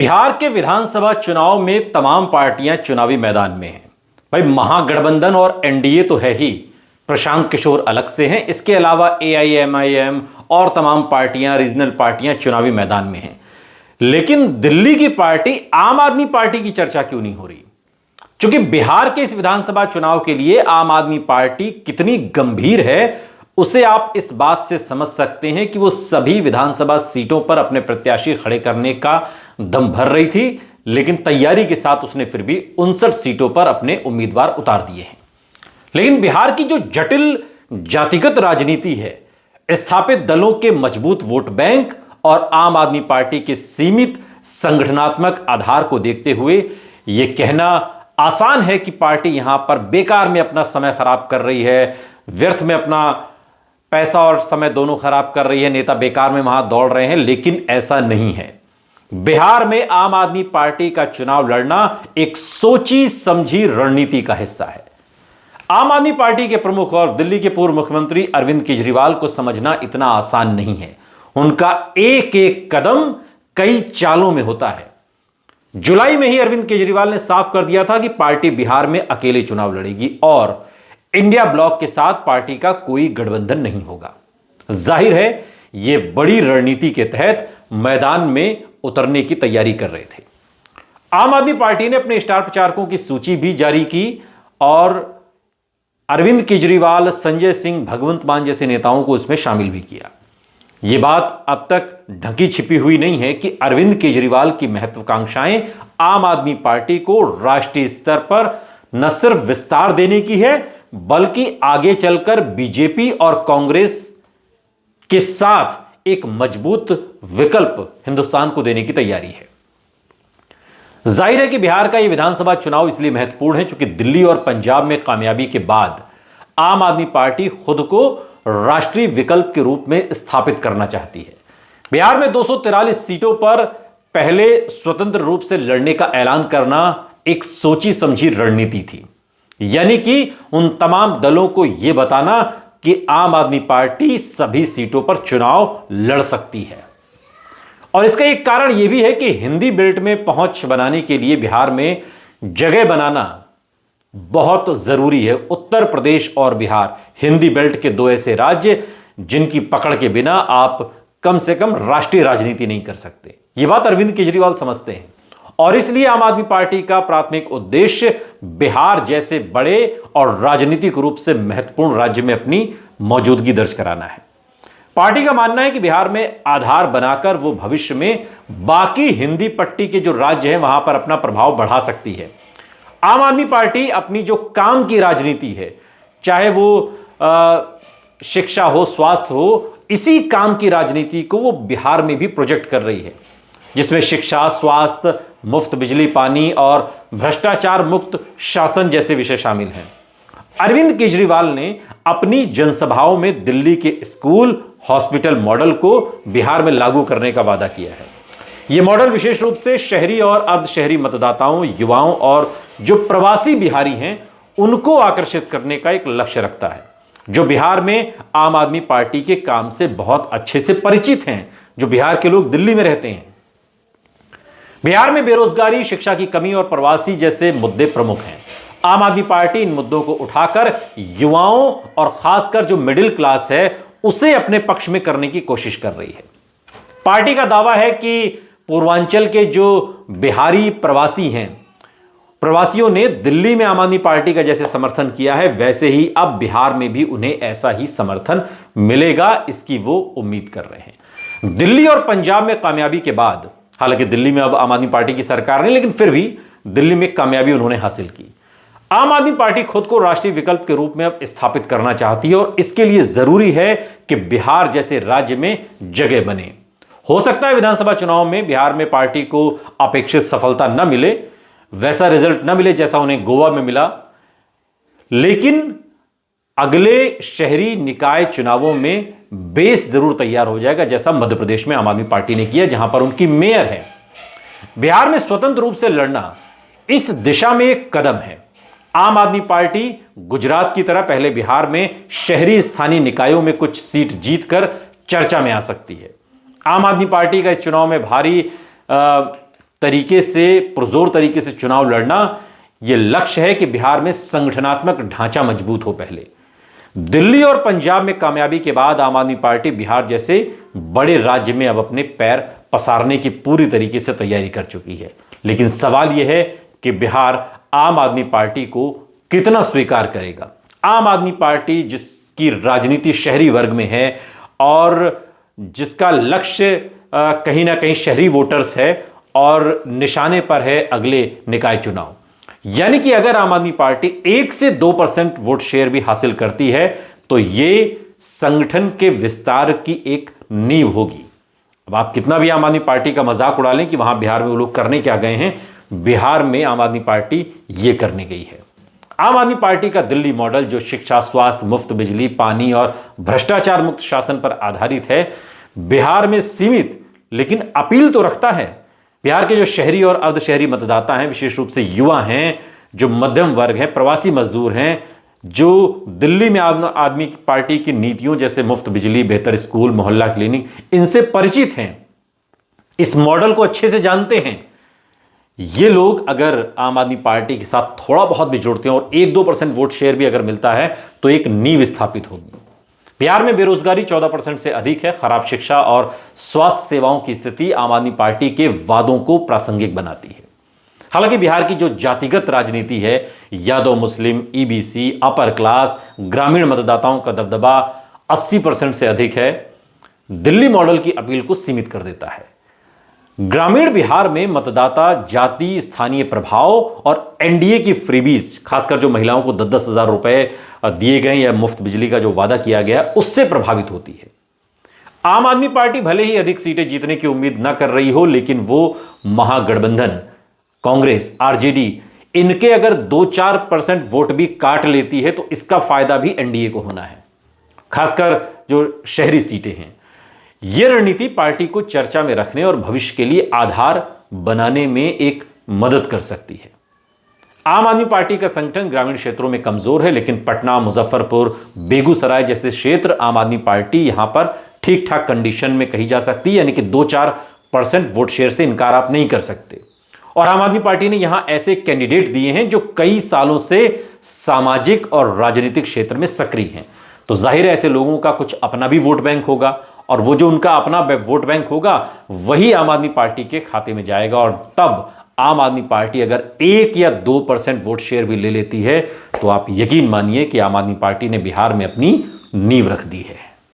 बिहार के विधानसभा चुनाव में तमाम पार्टियां चुनावी मैदान में हैं। भाई, महागठबंधन और एनडीए तो है ही, प्रशांत किशोर अलग से हैं, इसके अलावा एआईएमआईएम और तमाम पार्टियां, रीजनल पार्टियां चुनावी मैदान में हैं। लेकिन दिल्ली की पार्टी आम आदमी पार्टी की चर्चा क्यों नहीं हो रही? क्योंकि बिहार के इस विधानसभा चुनाव के लिए आम आदमी पार्टी कितनी गंभीर है, उसे आप इस बात से समझ सकते हैं कि वो सभी विधानसभा सीटों पर अपने प्रत्याशी खड़े करने का दम भर रही थी, लेकिन तैयारी के साथ उसने फिर भी 59 सीटों पर अपने उम्मीदवार उतार दिए हैं। लेकिन बिहार की जो जटिल जातिगत राजनीति है, स्थापित दलों के मजबूत वोट बैंक और आम आदमी पार्टी के सीमित संगठनात्मक आधार को देखते हुए यह कहना आसान है कि पार्टी यहां पर बेकार में अपना समय खराब कर रही है, व्यर्थ में अपना पैसा और समय दोनों खराब कर रही है, नेता बेकार में वहां दौड़ रहे हैं। लेकिन ऐसा नहीं है। बिहार में आम आदमी पार्टी का चुनाव लड़ना एक सोची समझी रणनीति का हिस्सा है। आम आदमी पार्टी के प्रमुख और दिल्ली के पूर्व मुख्यमंत्री अरविंद केजरीवाल को समझना इतना आसान नहीं है। उनका एक एक कदम कई चालों में होता है। जुलाई में ही अरविंद केजरीवाल ने साफ कर दिया था कि पार्टी बिहार में अकेले चुनाव लड़ेगी और इंडिया ब्लॉक के साथ पार्टी का कोई गठबंधन नहीं होगा। जाहिर है, यह बड़ी रणनीति के तहत मैदान में उतरने की तैयारी कर रहे थे। आम आदमी पार्टी ने अपने स्टार प्रचारकों की सूची भी जारी की और अरविंद केजरीवाल, संजय सिंह, भगवंत मान जैसे नेताओं को इसमें शामिल भी किया। यह बात अब तक ढकी छिपी हुई नहीं है कि अरविंद केजरीवाल की महत्वाकांक्षाएं आम आदमी पार्टी को राष्ट्रीय स्तर पर न सिर्फ विस्तार देने की है, बल्कि आगे चलकर बीजेपी और कांग्रेस के साथ एक मजबूत विकल्प हिंदुस्तान को देने की तैयारी है। जाहिर है कि बिहार का यह विधानसभा चुनाव इसलिए महत्वपूर्ण है क्योंकि दिल्ली और पंजाब में कामयाबी के बाद आम आदमी पार्टी खुद को राष्ट्रीय विकल्प के रूप में स्थापित करना चाहती है। बिहार में 243 सीटों पर पहले स्वतंत्र रूप से लड़ने का ऐलान करना एक सोची समझी रणनीति थी, यानी कि उन तमाम दलों को यह बताना कि आम आदमी पार्टी सभी सीटों पर चुनाव लड़ सकती है। और इसका एक कारण यह भी है कि हिंदी बेल्ट में पहुंच बनाने के लिए बिहार में जगह बनाना बहुत जरूरी है। उत्तर प्रदेश और बिहार हिंदी बेल्ट के दो ऐसे राज्य जिनकी पकड़ के बिना आप कम से कम राष्ट्रीय राजनीति नहीं कर सकते। यह बात अरविंद केजरीवाल समझते हैं और इसलिए आम आदमी पार्टी का प्राथमिक उद्देश्य बिहार जैसे बड़े और राजनीतिक रूप से महत्वपूर्ण राज्य में अपनी मौजूदगी दर्ज कराना है। पार्टी का मानना है कि बिहार में आधार बनाकर वो भविष्य में बाकी हिंदी पट्टी के जो राज्य हैं वहां पर अपना प्रभाव बढ़ा सकती है। आम आदमी पार्टी अपनी जो काम की राजनीति है, चाहे वो शिक्षा हो, स्वास्थ्य हो, इसी काम की राजनीति को वो बिहार में भी प्रोजेक्ट कर रही है, जिसमें शिक्षा, स्वास्थ्य, मुफ्त बिजली पानी और भ्रष्टाचार मुक्त शासन जैसे विषय शामिल हैं। अरविंद केजरीवाल ने अपनी जनसभाओं में दिल्ली के स्कूल हॉस्पिटल मॉडल को बिहार में लागू करने का वादा किया है। यह मॉडल विशेष रूप से शहरी और अर्धशहरी मतदाताओं, युवाओं और जो प्रवासी बिहारी हैं उनको आकर्षित करने का एक लक्ष्य रखता है, जो बिहार में आम आदमी पार्टी के काम से बहुत अच्छे से परिचित हैं, जो बिहार के लोग दिल्ली में रहते हैं। बिहार में बेरोजगारी, शिक्षा की कमी और प्रवासी जैसे मुद्दे प्रमुख हैं। आम आदमी पार्टी इन मुद्दों को उठाकर युवाओं और खासकर जो मिडिल क्लास है उसे अपने पक्ष में करने की कोशिश कर रही है। पार्टी का दावा है कि पूर्वांचल के जो बिहारी प्रवासी हैं, प्रवासियों ने दिल्ली में आम आदमी पार्टी का जैसे समर्थन किया है, वैसे ही अब बिहार में भी उन्हें ऐसा ही समर्थन मिलेगा, इसकी वो उम्मीद कर रहे हैं। दिल्ली और पंजाब में कामयाबी के बाद, हालांकि दिल्ली में अब आम आदमी पार्टी की सरकार नहीं, लेकिन फिर भी दिल्ली में कामयाबी उन्होंने हासिल की। आम आदमी पार्टी खुद को राष्ट्रीय विकल्प के रूप में अब स्थापित करना चाहती है और इसके लिए जरूरी है कि बिहार जैसे राज्य में जगह बने। हो सकता है विधानसभा चुनाव में बिहार में पार्टी को अपेक्षित सफलता न मिले, वैसा रिजल्ट न मिले जैसा उन्हें गोवा में मिला, लेकिन अगले शहरी निकाय चुनावों में बेस जरूर तैयार हो जाएगा, जैसा मध्य प्रदेश में आम आदमी पार्टी ने किया, जहां पर उनकी मेयर है। बिहार में स्वतंत्र रूप से लड़ना इस दिशा में एक कदम है। आम आदमी पार्टी गुजरात की तरह पहले बिहार में शहरी स्थानीय निकायों में कुछ सीट जीतकर चर्चा में आ सकती है। आम आदमी पार्टी का इस चुनाव में भारी तरीके से, पुरजोर तरीके से चुनाव लड़ना, यह लक्ष्य है कि बिहार में संगठनात्मक ढांचा मजबूत हो। पहले दिल्ली और पंजाब में कामयाबी के बाद आम आदमी पार्टी बिहार जैसे बड़े राज्य में अब अपने पैर पसारने की पूरी तरीके से तैयारी कर चुकी है। लेकिन सवाल यह है कि बिहार आम आदमी पार्टी को कितना स्वीकार करेगा। आम आदमी पार्टी जिसकी राजनीति शहरी वर्ग में है और जिसका लक्ष्य कहीं ना कहीं शहरी वोटर्स है और निशाने पर है अगले निकाय चुनाव, यानी कि अगर आम आदमी पार्टी 1 से 2% वोट शेयर भी हासिल करती है तो यह संगठन के विस्तार की एक नींव होगी। अब आप कितना भी आम आदमी पार्टी का मजाक उड़ा लें कि वहां बिहार में वो लोग करने क्या गए हैं, बिहार में आम आदमी पार्टी यह करने गई है। आम आदमी पार्टी का दिल्ली मॉडल जो शिक्षा, स्वास्थ्य, मुफ्त बिजली, पानी और भ्रष्टाचार मुक्त शासन पर आधारित है, बिहार में सीमित लेकिन अपील तो रखता है। बिहार के जो शहरी और अर्धशहरी मतदाता हैं, विशेष रूप से युवा हैं, जो मध्यम वर्ग हैं, प्रवासी मजदूर हैं, जो दिल्ली में आम आदमी पार्टी की नीतियों जैसे मुफ्त बिजली, बेहतर स्कूल, मोहल्ला क्लिनिक, इनसे परिचित हैं, इस मॉडल को अच्छे से जानते हैं। ये लोग अगर आम आदमी पार्टी के साथ थोड़ा बहुत भी जुड़ते हैं और 1-2% वोट शेयर भी अगर मिलता है तो एक नींव स्थापित होगी। बिहार में बेरोजगारी 14% से अधिक है। खराब शिक्षा और स्वास्थ्य सेवाओं की स्थिति आम आदमी पार्टी के वादों को प्रासंगिक बनाती है। हालांकि बिहार की जो जातिगत राजनीति है, यादव, मुस्लिम, ईबीसी, अपर क्लास, ग्रामीण मतदाताओं का दबदबा 80% से अधिक है, दिल्ली मॉडल की अपील को सीमित कर देता है। ग्रामीण बिहार में मतदाता जाति, स्थानीय प्रभाव और एनडीए की फ्रीबीज, खासकर जो महिलाओं को 10-10 हजार रुपए दिए गए या मुफ्त बिजली का जो वादा किया गया, उससे प्रभावित होती है। आम आदमी पार्टी भले ही अधिक सीटें जीतने की उम्मीद न कर रही हो, लेकिन वो महागठबंधन, कांग्रेस, आरजेडी, इनके अगर 2-4% वोट भी काट लेती है तो इसका फायदा भी एनडीए को होना है, खासकर जो शहरी सीटें हैं। यह रणनीति पार्टी को चर्चा में रखने और भविष्य के लिए आधार बनाने में एक मदद कर सकती है। आम आदमी पार्टी का संगठन ग्रामीण क्षेत्रों में कमजोर है, लेकिन पटना, मुजफ्फरपुर, बेगूसराय जैसे क्षेत्र आम आदमी पार्टी यहां पर ठीक ठाक कंडीशन में कही जा सकती है, यानी कि 2-4% वोट शेयर से इनकार आप नहीं कर सकते। और आम आदमी पार्टी ने यहां ऐसे कैंडिडेट दिए हैं जो कई सालों से सामाजिक और राजनीतिक क्षेत्र में सक्रिय हैं, तो जाहिर है ऐसे लोगों का कुछ अपना भी वोट बैंक होगा और वो जो उनका अपना वोट बैंक होगा वही आम आदमी पार्टी के खाते में जाएगा। और तब आम आदमी पार्टी अगर 1 या 2% वोट शेयर भी ले लेती है तो आप यकीन मानिए कि आम आदमी पार्टी ने बिहार में अपनी नींव रख दी है।